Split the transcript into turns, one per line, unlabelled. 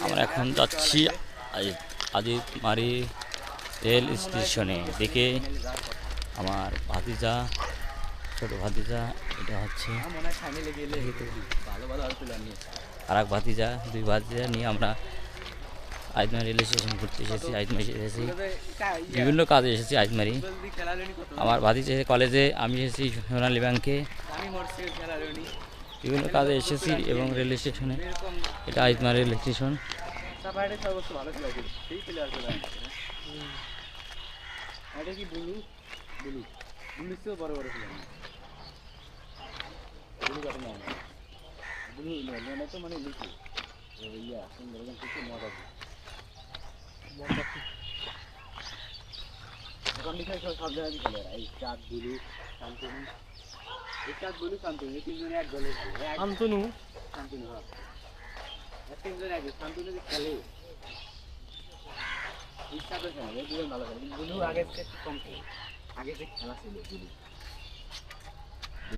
আমরা এখন যাচ্ছি আজিতমারি রেল স্টেশনে। দেখে আমার ভাতিজা, ছোট ভাতিজা, এটা হচ্ছে আর এক ভাতিজা, দুই ভাতিজা নিয়ে আমরা আজমারি রেল স্টেশন ঘুরতে এসেছি। আজমারি এসেছি, বিভিন্ন কাজে এসেছি আজমারি। আমার ভাতিজা কলেজে, আমি এসেছি সোনালী ব্যাংকে, বিভিন্ন কাজে এসেছি। এবং রেল স্টেশনে, এটা আজমারি রেল স্টেশন। সব জায়গায় খেলে এই চাঁদ বুলু শান্তনু, এই চাঁদ বুলু শান্তনু, এই তিনজনে এক দলে খেলে। শান্তনু শান্তনু হ্যাঁ, তিনজন এক। শান্তনু যে খেলে ইচ্ছা করে খেলে, এই দুজন ভালো খেলে। বুলু আগে থেকে কম খেলে, আগে থেকে খেলা ছিল বুলু।